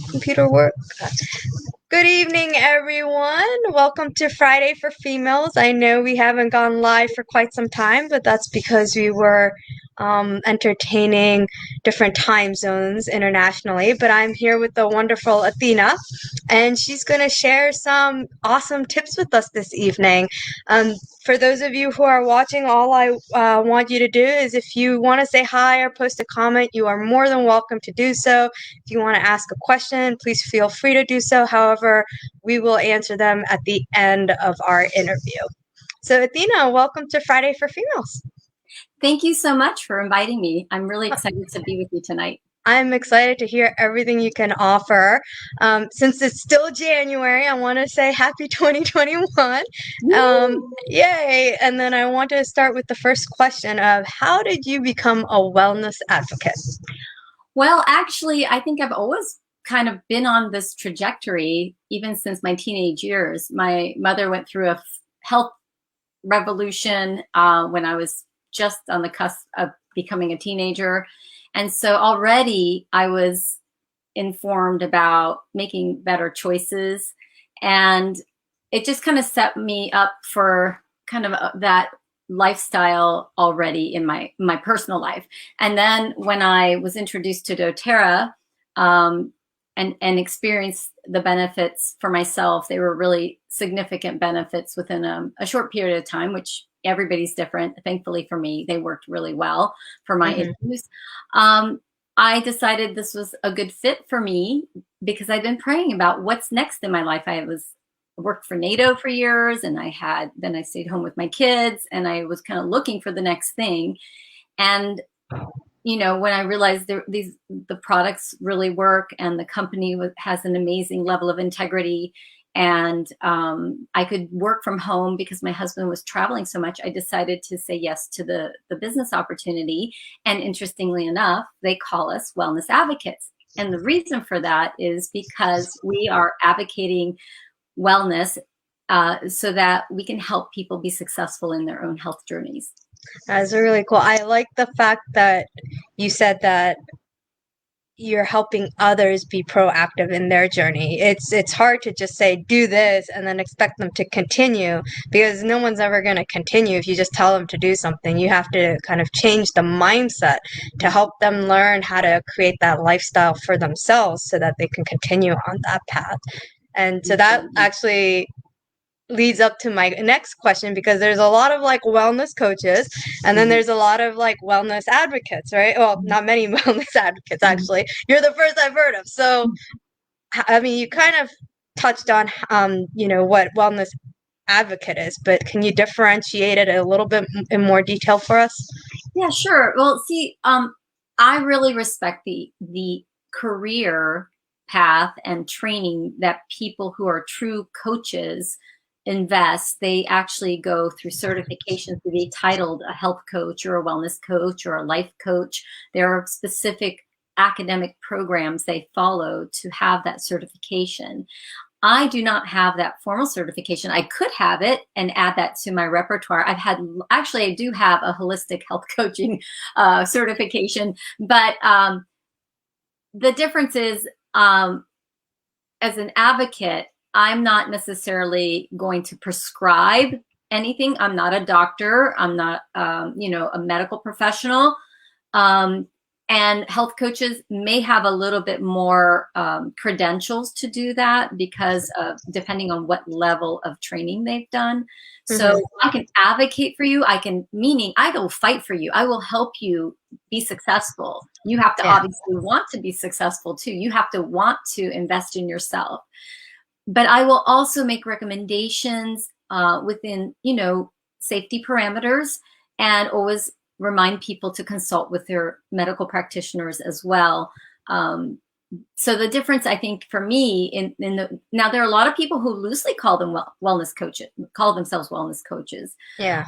Computer work. Good evening, everyone. Welcome to Friday for Females. I know we haven't gone live for quite some time, but that's because we were entertaining different time zones internationally. But I'm here with the wonderful Athena, and she's going to share some awesome tips with us this evening. For those of you who are watching, all I want you to do is if you want to say hi or post a comment, you are more than welcome to do so. If you want to ask a question, please feel free to do so. However, we will answer them at the end of our interview. So, Athena, welcome to Friday for Females. Thank you so much for inviting me. I'm really excited to be with you tonight. I'm excited to hear everything you can offer. Since it's still January, I want to say happy 2021. Yay! And then I want to start with the first question of how did you become a wellness advocate? Well, actually, I think I've always kind of been on this trajectory, even since my teenage years. My mother went through a health revolution when I was just on the cusp of becoming a teenager. And so already I was informed about making better choices. And it just kind of set me up for kind of that lifestyle already in my personal life. And then when I was introduced to doTERRA and experienced the benefits for myself, they were really significant benefits within a short period of time, which everybody's different. Thankfully for me, they worked really well for my issues. I decided this was a good fit for me because I've been praying about what's next in my life. I worked for NATO for years, and then I stayed home with my kids, and I was kind of looking for the next thing. And when I realized the products really work, and the company has an amazing level of integrity, and I could work from home because my husband was traveling so much, I decided to say yes to the business opportunity. And interestingly enough, they call us wellness advocates. And the reason for that is because we are advocating wellness so that we can help people be successful in their own health journeys. That's really cool. I like the fact that you said that you're helping others be proactive in their journey. It's hard to just say do this and then expect them to continue, because no one's ever going to continue if you just tell them to do something. You have to kind of change the mindset to help them learn how to create that lifestyle for themselves so that they can continue on that path. And so that actually leads up to my next question, because there's a lot of like wellness coaches, and then there's a lot of like wellness advocates, right? Well, not many wellness advocates, actually. You're the first I've heard of. So, I mean, you kind of touched on, what wellness advocate is, but can you differentiate it a little bit in more detail for us? Yeah, sure. Well, see, I really respect the career path and training that people who are true coaches invest. They actually go through certifications to be titled a health coach or a wellness coach or a life coach. There are specific academic programs they follow to have that certification. I do not have that formal certification. I could have it and add that to my repertoire. I do have a holistic health coaching certification, but the difference is, as an advocate, I'm not necessarily going to prescribe anything. I'm not a doctor. I'm not, a medical professional. And health coaches may have a little bit more credentials to do that because of depending on what level of training they've done. So I can advocate for you. Meaning I will fight for you. I will help you be successful. You have to obviously want to be successful too. You have to want to invest in yourself. But I will also make recommendations within, safety parameters, and always remind people to consult with their medical practitioners as well. So the difference, I think, for me, now there are a lot of people who loosely call them wellness coaches, call themselves wellness coaches. Yeah.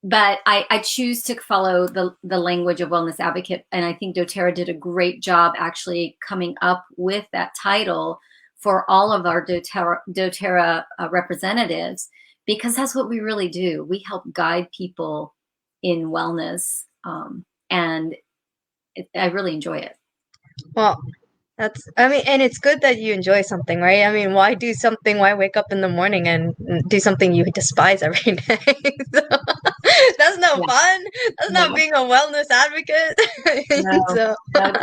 But I choose to follow the language of wellness advocate, and I think doTERRA did a great job actually coming up with that title for all of our doTERRA representatives, because that's what we really do. We help guide people in wellness, and I really enjoy it. Well, I mean, and it's good that you enjoy something, right? I mean, why do something, why wake up in the morning and do something you despise every day? So, that's no Yeah, fun. That's not no, being a wellness advocate. no, So, no.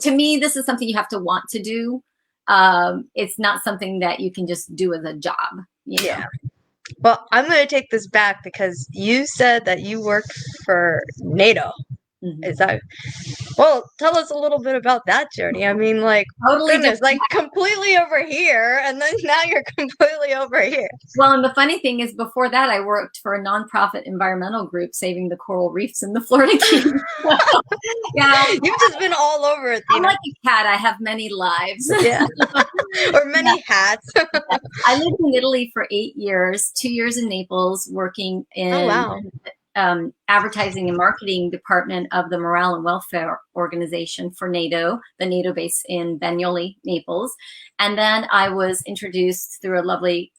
To me, this is something you have to want to do. It's not something that you can just do as a job, you know. yeah. Well, I'm going to take this back because you said that you work for NATO. Mhm. Is that Well, tell us a little bit about that journey. I mean, like, Totally goodness, different. like completely over here, and then now you're completely over here. Well, and the funny thing is, before that, I worked for a nonprofit environmental group saving the coral reefs in the Florida Keys. Yeah, You've just been all over, I'm Athena. like a cat. I have many lives. Yeah. Or Yeah. many hats. I lived in Italy for 8 years, 2 years in Naples, working Oh, in wow. advertising and marketing department of the Morale and Welfare Organization for NATO, the NATO base in Bagnoli, Naples. And then I was introduced through a lovely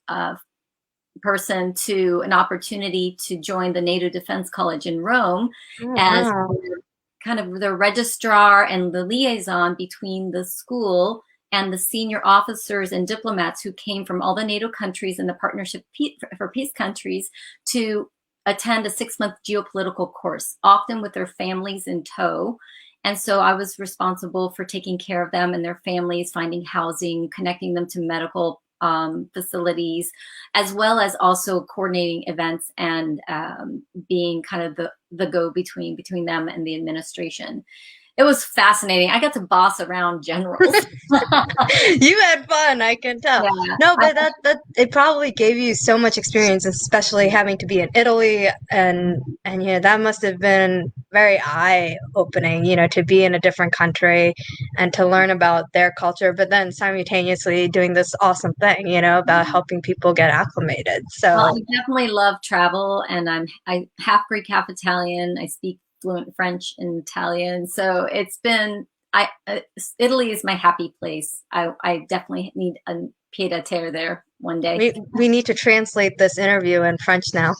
person to an opportunity to join the NATO Defense College in Rome Oh, as wow. kind of the registrar and the liaison between the school and the senior officers and diplomats who came from all the NATO countries and the Partnership for Peace countries to attend a 6-month geopolitical course, often with their families in tow. And so I was responsible for taking care of them and their families, finding housing, connecting them to medical facilities, as well as also coordinating events and being kind of the go-between them and the administration. It was fascinating. I got to boss around generals. You had fun, I can tell. Yeah. No, but that it probably gave you so much experience, especially having to be in Italy, and that must have been very eye-opening, to be in a different country and to learn about their culture, but then simultaneously doing this awesome thing, about helping people get acclimated. Well, So, I definitely love travel, and I half Greek, half Italian. I speak fluent French and Italian, so it's been I Italy is my happy place. I definitely need a pied a terre there one day. we need to translate this interview in French now.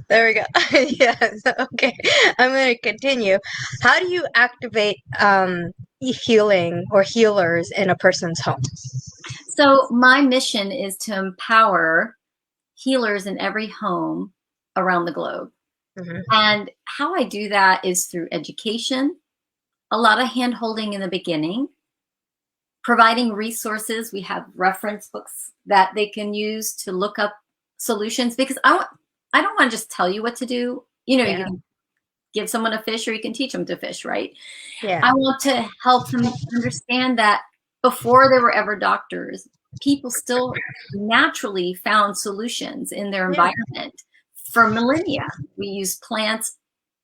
There we go. Yes. Okay. I'm going to continue. How do you activate healing or healers in a person's home? So my mission is to empower healers in every home around the globe. Hmm. And how I do that is through education, a lot of hand holding in the beginning, providing resources. We have reference books that they can use to look up solutions, because I don't want to just tell you what to do. You Yeah. can give someone a fish or you can teach them to fish, right? Yeah. I want to help them understand that before there were ever doctors, people still naturally found solutions in their Yeah. environment for millennia. We use plants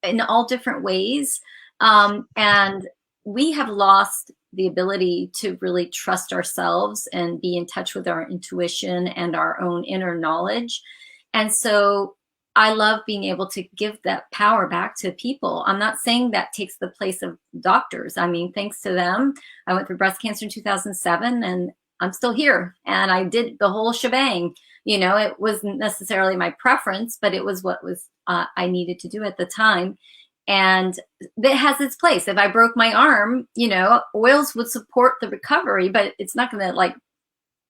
in all different ways. And we have lost the ability to really trust ourselves and be in touch with our intuition and our own inner knowledge. And so I love being able to give that power back to people. I'm not saying that takes the place of doctors. I mean, thanks to them, I went through breast cancer in 2007 and I'm still here. And I did the whole shebang. It wasn't necessarily my preference, but it was what was I needed to do at the time. And it has its place. If I broke my arm, oils would support the recovery, but it's not going to like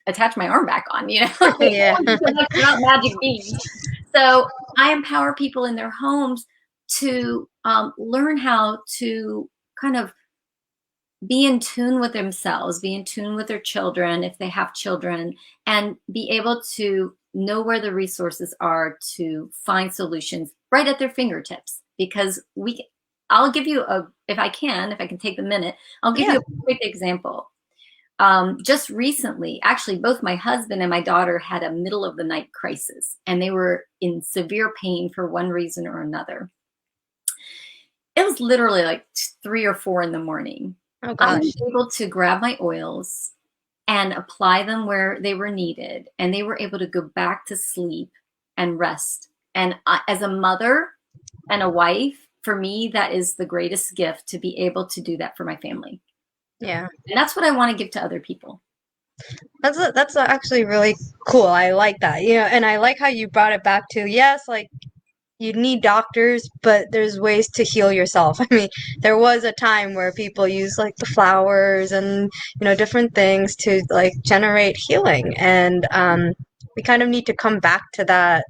attach my arm back on, Yeah. It's not magic beans. So I empower people in their homes to learn how to kind of be in tune with themselves, be in tune with their children if they have children, and be able to know where the resources are to find solutions right at their fingertips. Because I'll give you if I can take the minute, I'll give Yeah. you a quick example. Just recently, actually, both my husband and my daughter had a middle of the night crisis, and they were in severe pain for one reason or another. It was literally like 3 or 4 in the morning. Oh, I gosh. was able to grab my oils and apply them where they were needed, and they were able to go back to sleep and rest. And as a mother and a wife, for me, that is the greatest gift, to be able to do that for my family. Yeah. And that's what I want to give to other people. That's actually really cool. I like that. And I like how you brought it back to, yes, like you need doctors, but there's ways to heal yourself. I mean, there was a time where people used like the flowers and, different things to like generate healing. And we kind of need to come back to that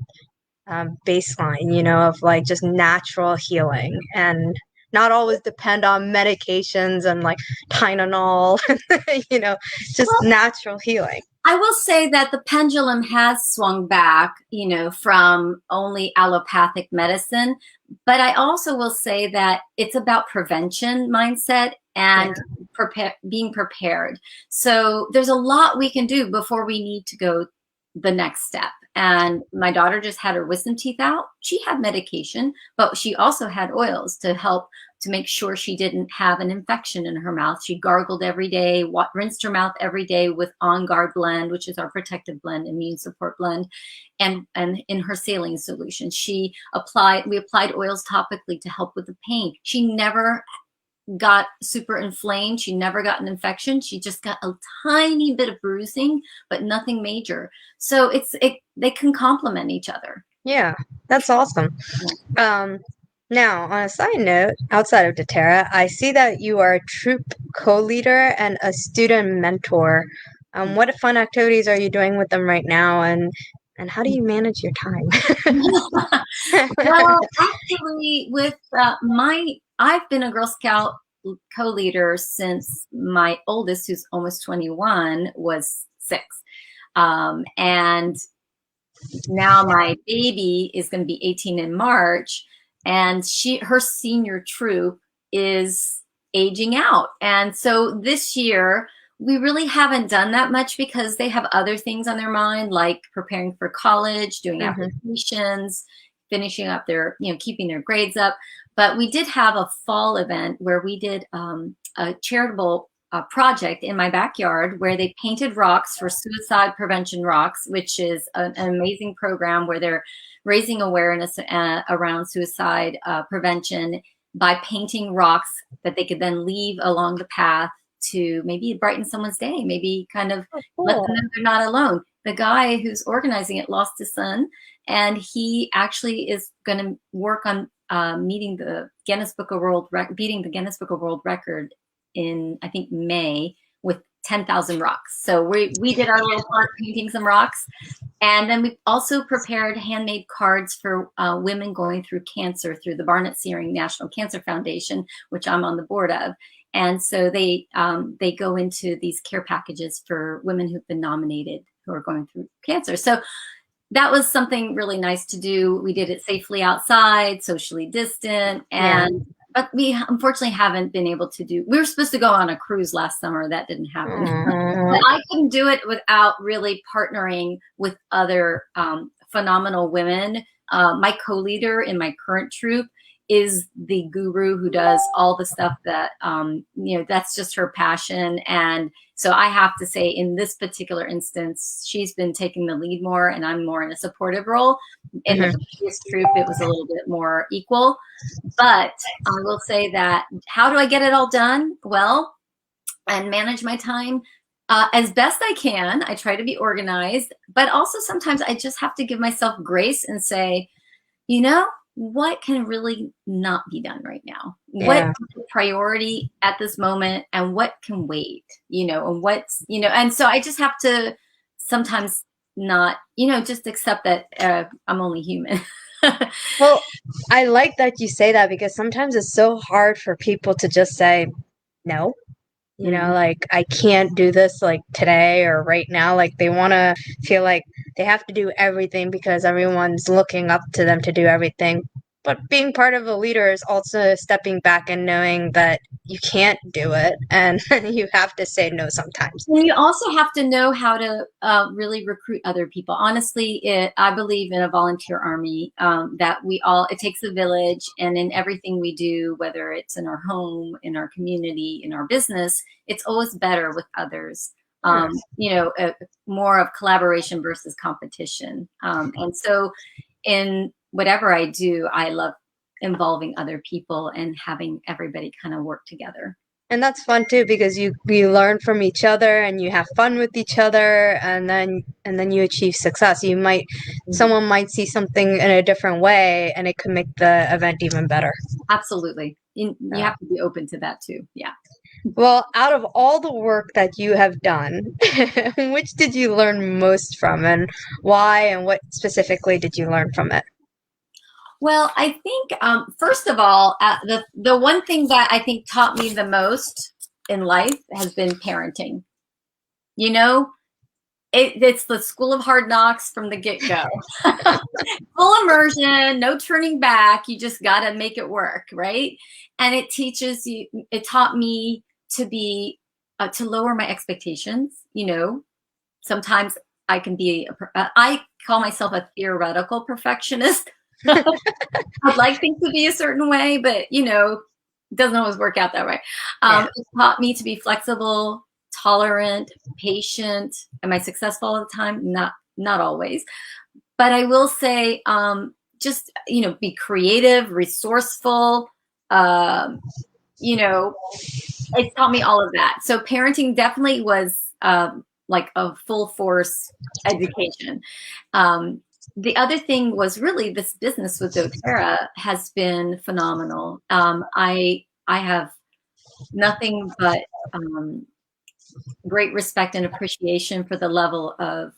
baseline, of like just natural healing and not always depend on medications and like Tylenol, just Well, natural healing. I will say that the pendulum has swung back, from only allopathic medicine. But I also will say that it's about prevention mindset Yeah. and being prepared. So there's a lot we can do before we need to go the next step. And my daughter just had her wisdom teeth out. She had medication, but she also had oils to help to make sure she didn't have an infection in her mouth. She gargled every day, rinsed her mouth every day with On Guard blend, which is our protective blend, immune support blend, and in her saline solution. We applied oils topically to help with the pain. She never got super inflamed. She never got an infection. She just got a tiny bit of bruising, but nothing major. So they can complement each other. Yeah, that's awesome. Now, on a side note, outside of doTERRA, I see that you are a troop co-leader and a student mentor. What fun activities are you doing with them right now, and how do you manage your time? Well, actually, with I've been a Girl Scout co-leader since my oldest, who's almost 21, was 6. And now my baby is going to be 18 in March, and her senior troop is aging out. And so this year, we really haven't done that much because they have other things on their mind, like preparing for college, doing applications, finishing up keeping their grades up. But we did have a fall event where we did a charitable project in my backyard where they painted rocks for Suicide Prevention Rocks, which is an amazing program where they're raising awareness around suicide prevention by painting rocks that they could then leave along the path to maybe brighten someone's day, maybe kind of let them know they're not alone. The guy who's organizing it lost his son, and he actually is going to work on beating the Guinness Book of World Record in, I think, May with 10,000 rocks. So we did our little part painting some rocks. And then we also prepared handmade cards for women going through cancer through the Barnett Searing National Cancer Foundation, which I'm on the board of. And so they go into these care packages for women who've been nominated who are going through cancer. So that was something really nice to do. We did it safely outside, socially distant, but we unfortunately haven't been able to do. We were supposed to go on a cruise last summer. That didn't happen. But I couldn't do it without really partnering with other phenomenal women. My co-leader in my current troop is the guru who does all the stuff that, that's just her passion. And so I have to say in this particular instance, she's been taking the lead more and I'm more in a supportive role. In the previous troop, it was a little bit more equal. But I will say that how do I get it all done? Well, and manage my time as best I can. I try to be organized, but also sometimes I just have to give myself grace and say, what can really not be done right now? What is the priority at this moment and what can wait, and what's, and so I just have to sometimes not, just accept that I'm only human. Well, I like that you say that because sometimes it's so hard for people to just say no. Like I can't do this like today or right now. Like they want to feel like they have to do everything because everyone's looking up to them to do everything. But being part of a leader is also stepping back and knowing that you can't do it and you have to say no sometimes. And you also have to know how to really recruit other people. Honestly, I believe in a volunteer army, that it takes a village, and in everything we do, whether it's in our home, in our community, in our business, it's always better with others. More of collaboration versus competition. And so in whatever I do, I love involving other people and having everybody kind of work together. And that's fun too because you learn from each other and you have fun with each other, and then you achieve success. Mhm. Someone might see something in a different way and it could make the event even better. Absolutely. You Uh, have to be open to that too. Yeah. well, out of all the work that you have done, which did you learn most from, and why, and what specifically did you learn from it? Well, I think first of all, the one thing that I think taught me the most in life has been parenting. You know, it's the school of hard knocks from the get go. Full immersion, no turning back. You just got to make it work, right? And it teaches you. It taught me to be to lower my expectations. You know, sometimes I can be. I call myself a theoretical perfectionist. I'd like things to be a certain way, but you know, it doesn't always work out that way. Yeah. It taught me to be flexible, tolerant, patient. Am I successful all the time? Not always. But I will say, just you know, be creative, resourceful. Um, you know, it's taught me all of that. So parenting definitely was like a full force education. Um, the other thing was really this business with doTERRA has been phenomenal. I have nothing but great respect and appreciation for the level of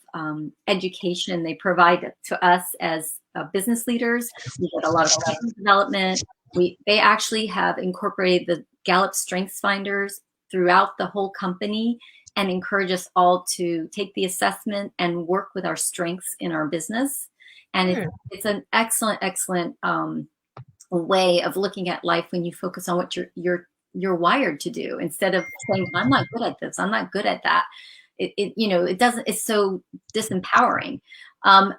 education they provide to us as business leaders. We get a lot of personal development. They actually have incorporated the Gallup Strengths Finders throughout the whole company and encourage us all to take the assessment and work with our strengths in our business. And Hmm. it's an excellent way of looking at life when you focus on what you're wired to do instead of saying I'm not good at this, I'm not good at that. It you know, it doesn't, it's so disempowering.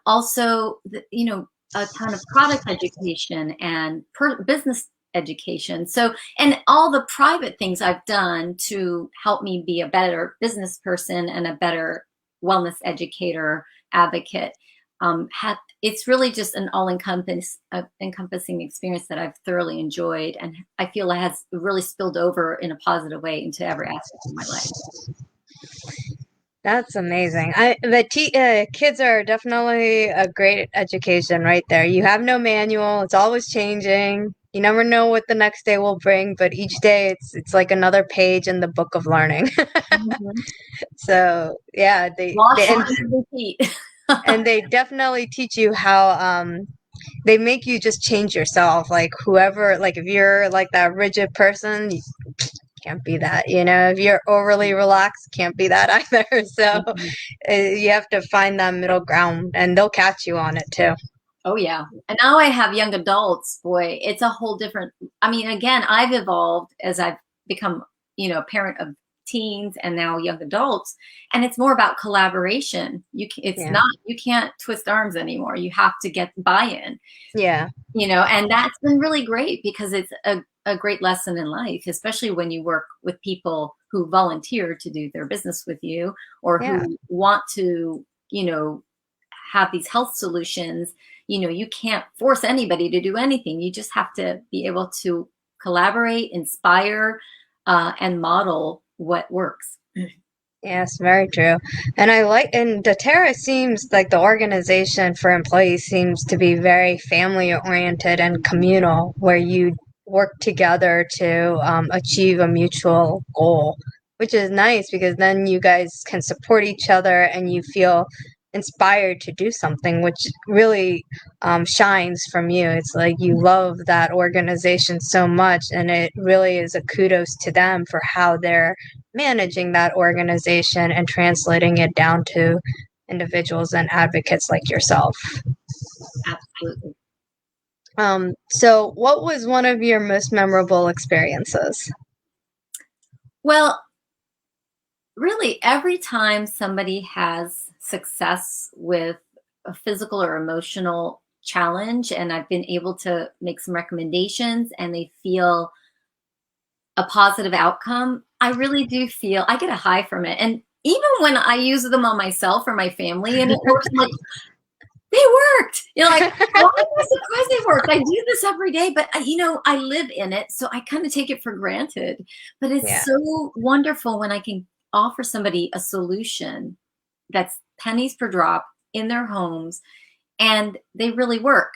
Also you know, a ton of product education and business education. So, and all the private things I've done to help me be a better business person and a better wellness educator, advocate, it's really just an encompassing experience that I've thoroughly enjoyed, and I feel it has really spilled over in a positive way into every aspect of my life. That's amazing. Kids are definitely a great education right there. You have no manual; it's always changing. You never know what the next day will bring, but each day it's like another page in the book of learning. Mhm. So yeah, Wash, rinse, and repeat. and they definitely teach you how they make you just change yourself. Like whoever, like if you're like that rigid person, you can't be that. You know, if you're overly relaxed, can't be that either. So Mhm. you have to find that middle ground, and they'll catch you on it too. Oh yeah. And now I have young adults. Boy, it's a whole different. I mean, again, I've evolved as I've become, you know, a parent of teens and now young adults, and it's more about collaboration. It's Yeah, not, you can't twist arms anymore. You have to get buy-in, yeah, you know, and that's been really great because it's a great lesson in life, especially when you work with people who volunteer to do their business with you or yeah. who want to, you know, have these health solutions. You know, you can't force anybody to do anything. You just have to be able to collaborate, inspire, and model what works. Yes, very true. And doTERRA seems like the organization for employees seems to be very family oriented and communal, where you work together to achieve a mutual goal, which is nice because then you guys can support each other and you feel inspired to do something, which really shines from you. It's like you love that organization so much, and it really is a kudos to them for how they're managing that organization and translating it down to individuals and advocates like yourself. Absolutely. So, what was one of your most memorable experiences? Well, really, every time somebody has success with a physical or emotional challenge, and I've been able to make some recommendations and they feel a positive outcome, I really do feel I get a high from it. And even when I use them on myself or my family and it works, I'm like, they worked. You're like, why am I surprised they worked? I do this every day, but I live in it, so I kind of take it for granted. But it's Yeah. so wonderful when I can offer somebody a solution that's pennies per drop in their homes, and they really work.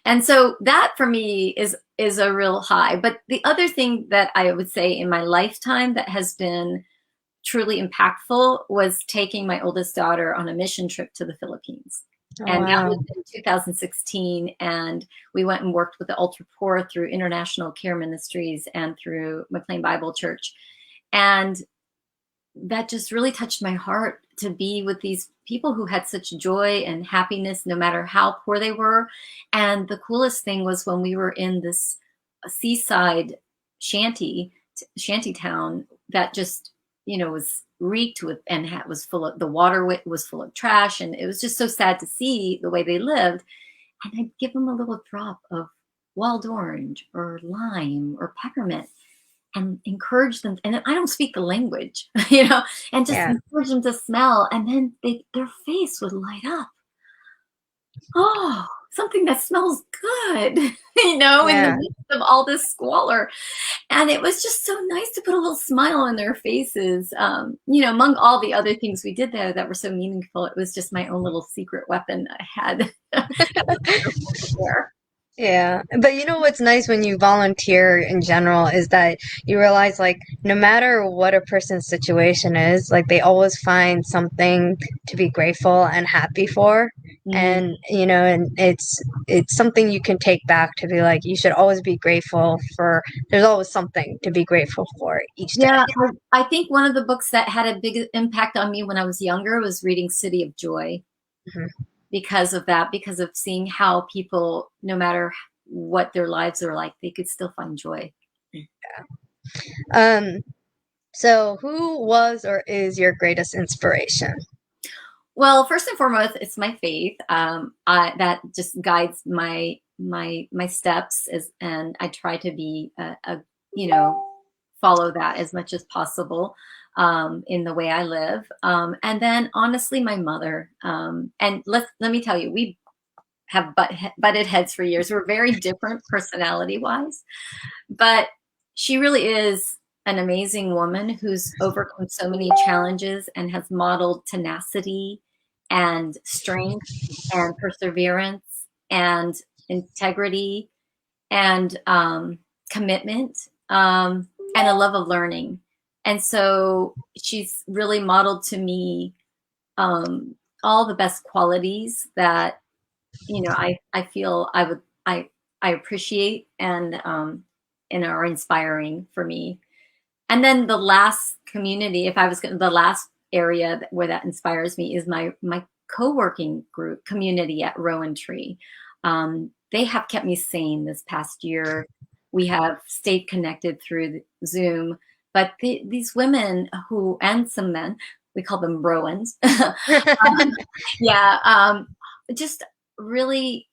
And so that for me is a real high. But the other thing that I would say in my lifetime that has been truly impactful was taking my oldest daughter on a mission trip to the Philippines. Oh, And that wow. was in 2016. And we went and worked with the ultra poor through International Care Ministries and through McLean Bible Church. And that just really touched my heart to be with these people who had such joy and happiness, no matter how poor they were. And the coolest thing was when we were in this seaside shanty town that just, was reeked with and was full of the water was full of trash. And it was just so sad to see the way they lived. And I'd give them a little drop of wild orange or lime or peppermint and encourage them. And I don't speak the language, and just Yeah. encourage them to smell. And then their face would light up. Oh, something that smells good, in the Yeah. midst of all this squalor. And it was just so nice to put a little smile on their faces. Among all the other things we did there that were so meaningful, it was just my own little secret weapon I had. There. Yeah. But you know what's nice when you volunteer in general is that you realize like no matter what a person's situation is, like they always find something to be grateful and happy for. Mhm. And and it's something you can take back to be like you should always be grateful for there's always something to be grateful for each day. Yeah, I think one of the books that had a big impact on me when I was younger was reading City of Joy, Mhm. because of that, because of seeing how people, no matter what their lives are like, they could still find joy. Um so who was or is your greatest inspiration? Well, first and foremost, it's my faith. That just guides my steps, and I try to be follow that as much as possible, in the way I live. And then, honestly, my mother. And let me tell you, we have butted heads for years. We're very different personality wise, but she really is an amazing woman who's overcome so many challenges and has modeled tenacity and strength and perseverance and integrity and commitment, and a love of learning. And so she's really modeled to me, all the best qualities that I feel I appreciate, and are inspiring for me. And then the last community, if I was the last area where that inspires me is my co-working group community at Rowan Tree. They have kept me sane this past year. We have stayed connected through Zoom, but these women and some men, we call them Rowans, yeah, just really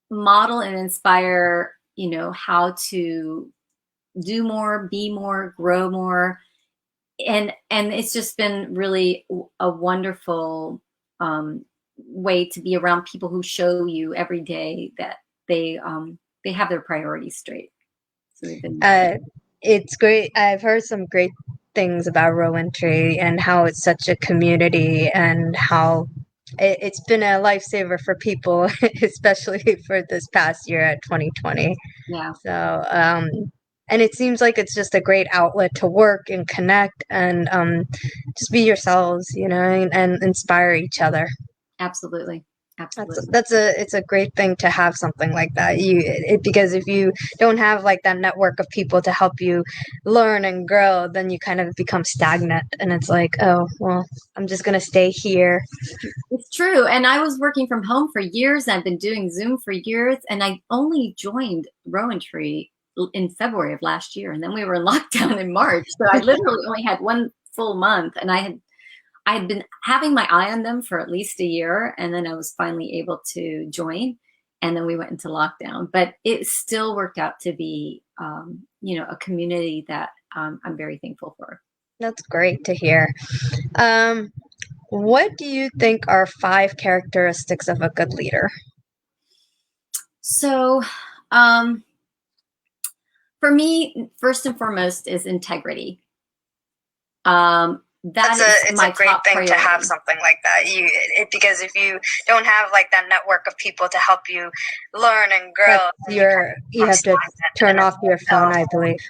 model and inspire, how to do more, be more, grow more. And it's just been really a wonderful, way to be around people who show you every day that they have their priorities straight. So they've been. Uh, it's great. I've heard some great things about Rowan Tree and how it's such a community and how it's been a lifesaver for people, especially for this past year at 2020. Yeah, So, and it seems like it's just a great outlet to work and connect and just be yourselves, and inspire each other. absolutely, That's absolutely. that's a it's a great thing to have something like that. Because if you don't have like that network of people to help you learn and grow, then you kind of become stagnant, and it's like, oh well, I'm just gonna stay here. It's true. And I was working from home for years. I've been doing Zoom for years, and I only joined Rowan Tree in February of last year, and then we were in lockdown in March. So I literally only had one full month, and I had been having my eye on them for at least a year, and then I was finally able to join, and then we went into lockdown. But it still worked out to be, a community that, I'm very thankful for. That's great to hear. Um, what do you think are 5 characteristics of a good leader? So, for me, first and foremost is integrity. It's a great thing to have something like that. Because if you don't have like that network of people to help you learn and grow, you have to turn off your phone, I believe.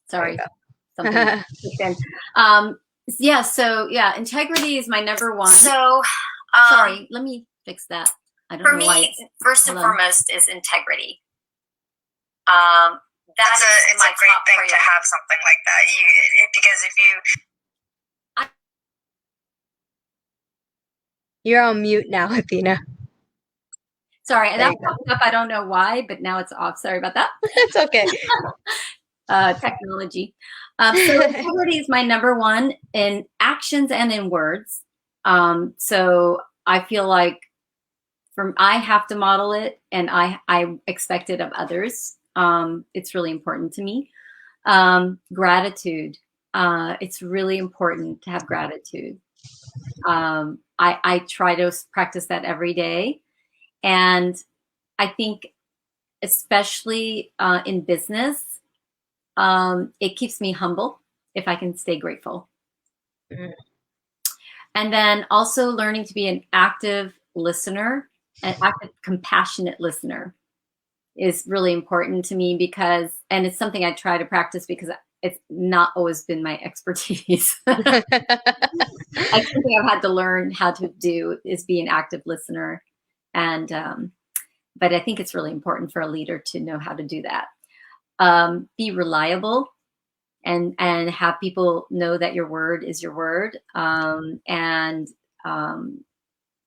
Sorry, something. Yeah. Integrity is my number one. Sorry, let me fix that. I don't know why. First and foremost is integrity. It's a great thing to have something like that. Because if you're on mute now, Athena. Sorry, and that popped up. I don't know why, but now it's off. Sorry about that. It's okay. Technology. So integrity is my number one in actions and in words. So I feel like I have to model it, and I expect it of others. It's really important to me. Gratitude. It's really important to have gratitude. I try to practice that every day. And I think especially in business, it keeps me humble if I can stay grateful. Mm-hmm. And then also learning to be an active listener, an active, compassionate listener is really important to me and it's something I try to practice because it's not always been my expertise. I think I've had to learn how to do is be an active listener. And, but I think it's really important for a leader to know how to do that. Be reliable and have people know that your word is your word. And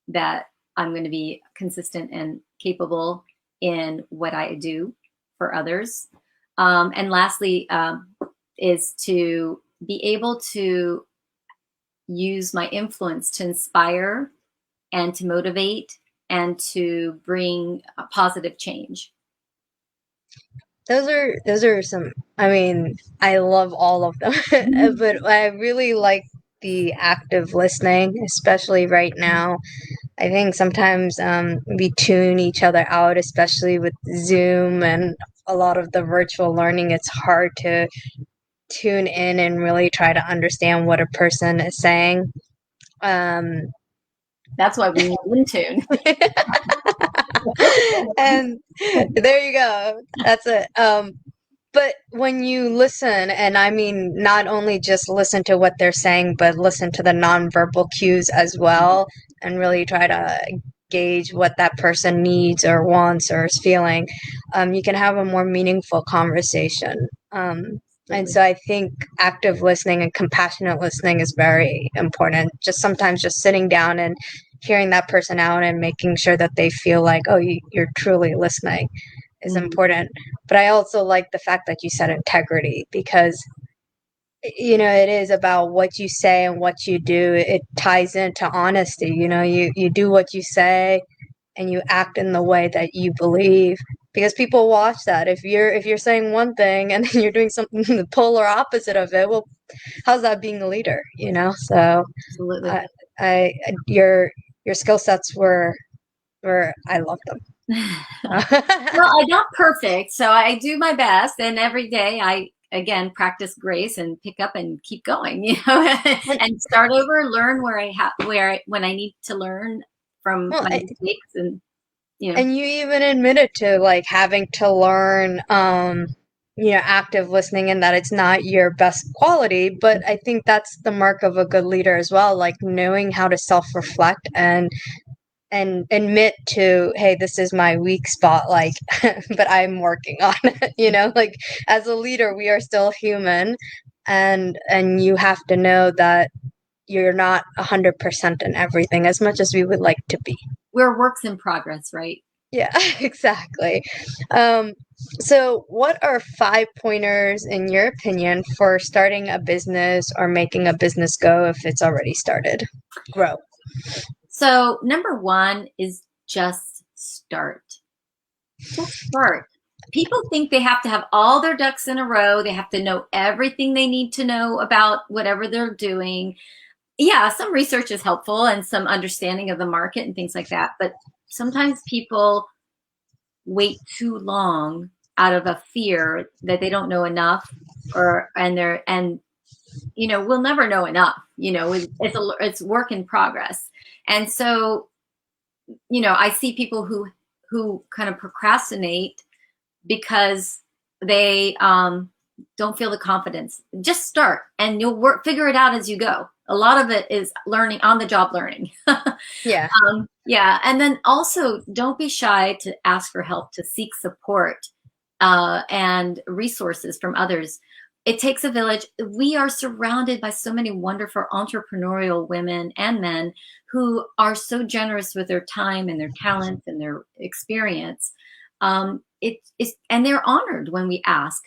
that I'm going to be consistent and capable in what I do for others. And lastly, is to be able to use my influence to inspire and to motivate and to bring a positive change. Those are some, I mean, I love all of them, but I really like the active listening, especially right now. I think sometimes we tune each other out, especially with Zoom and a lot of the virtual learning. It's hard to tune in and really try to understand what a person is saying. That's why we need Intune. And there you go. That's it. But when you listen, and I mean, not only just listen to what they're saying, but listen to the nonverbal cues as well, and really try to gauge what that person needs or wants or is feeling, you can have a more meaningful conversation. And so I think active listening and compassionate listening is very important. Just sometimes just sitting down and hearing that person out and making sure that they feel like, oh, you're truly listening is important. But I also like the fact that you said integrity, because it is about what you say and what you do. It ties into honesty. You do what you say and you act in the way that you believe, because people watch that. If you're saying one thing and then you're doing something the polar opposite of it, well, how's that being a leader? So absolutely. Your skill sets were I love them. Well, I'm not perfect, so I do my best, and every day I again practice grace and pick up and keep going, and start over, learn when I need to learn from my mistakes, and And you even admitted to like having to learn active listening, and that it's not your best quality, but I think that's the mark of a good leader as well, like knowing how to self-reflect and admit to, hey, this is my weak spot, like but I'm working on it. Like as a leader we are still human, and you have to know that you're not 100% in everything, as much as we would like to be. We're works in progress, right? Yeah, exactly. So what are 5 pointers in your opinion for starting a business or making a business go if it's already started grow? So number one is just start. Just start. People think they have to have all their ducks in a row. They have to know everything they need to know about whatever they're doing. yeah, some research is helpful and some understanding of the market and things like that. But sometimes people wait too long out of a fear that they don't know enough, and we'll never know enough. It's work in progress. And so, I see people who kind of procrastinate because they don't feel the confidence. Just start, and you'll figure it out as you go. A lot of it is learning, on the job learning. Yeah. Yeah, and then also don't be shy to ask for help, to seek support and resources from others. It takes a village. We are surrounded by so many wonderful entrepreneurial women and men who are so generous with their time and their talents and their experience. And they're honored when we ask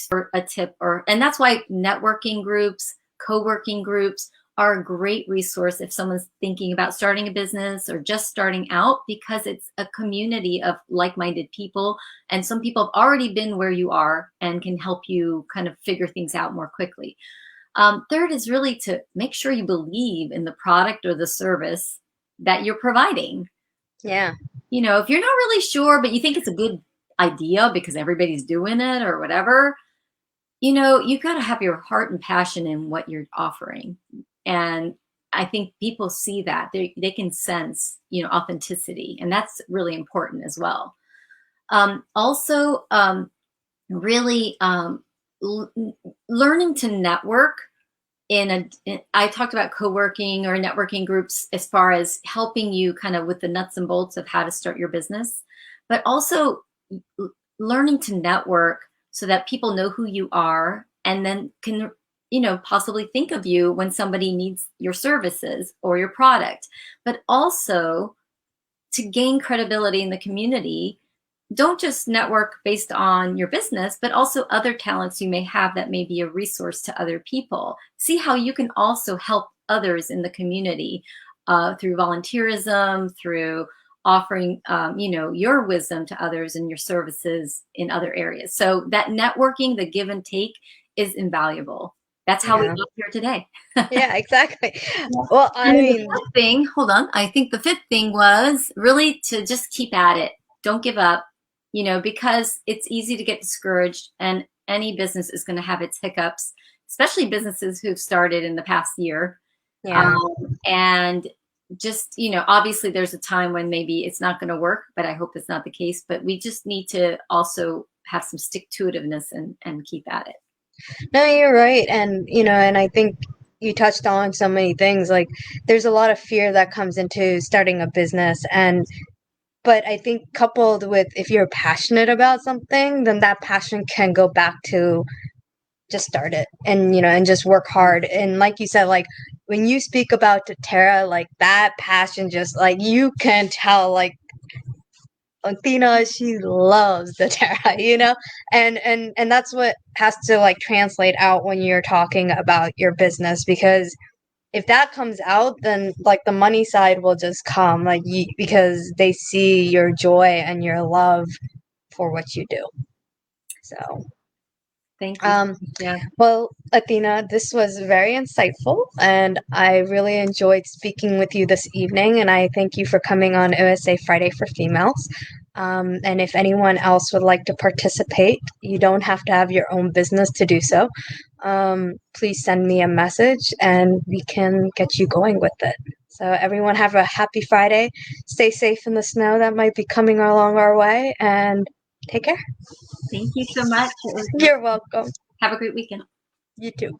for a tip, and that's why networking groups, co-working groups are a great resource if someone's thinking about starting a business or just starting out, because it's a community of like-minded people. And some people have already been where you are and can help you kind of figure things out more quickly. Third is really to make sure you believe in the product or the service that you're providing. Yeah. If you're not really sure, but you think it's a good idea because everybody's doing it or whatever, you got to have your heart and passion in what you're offering. And I think people see that they can sense, authenticity, and that's really important as well. Also, really learning to network I talked about co-working or networking groups as far as helping you kind of with the nuts and bolts of how to start your business, but also learning to network so that people know who you are and then can, possibly think of you when somebody needs your services or your product. But also, to gain credibility in the community, don't just network based on your business, but also other talents you may have that may be a resource to other people. See how you can also help others in the community through volunteerism, through offering, your wisdom to others and your services in other areas. So that networking, the give and take, is invaluable. That's how we Yeah. got here today. Yeah, exactly. Yeah. Well, I And then the mean, fifth thing, hold on, I think the fifth thing was really to just keep at it. Don't give up, because it's easy to get discouraged, and any business is going to have its hiccups, especially businesses who've started in the past year. yeah. And just, obviously there's a time when maybe it's not going to work, but I hope it's not the case. But we just need to also have some stick-to-itiveness and keep at it. No, you're right. And I think you touched on so many things. Like, there's a lot of fear that comes into starting a business. But I think coupled with if you're passionate about something, then that passion can go back to just start it and just work hard. And like you said, like when you speak about Tara, like that passion, just like you can tell, like Athena, she loves the Terra, and that's what has to like translate out when you're talking about your business, because if that comes out, then like the money side will just come, like because they see your joy and your love for what you do. So Thank you. Yeah. well, Athena, this was very insightful, and I really enjoyed speaking with you this evening. And I thank you for coming on OSA Friday for Females. And if anyone else would like to participate, you don't have to have your own business to do so. Please send me a message, and we can get you going with it. So everyone have a happy Friday. Stay safe in the snow that might be coming along our way, and take care. Thank you so much. You're welcome. Have a great weekend. You too.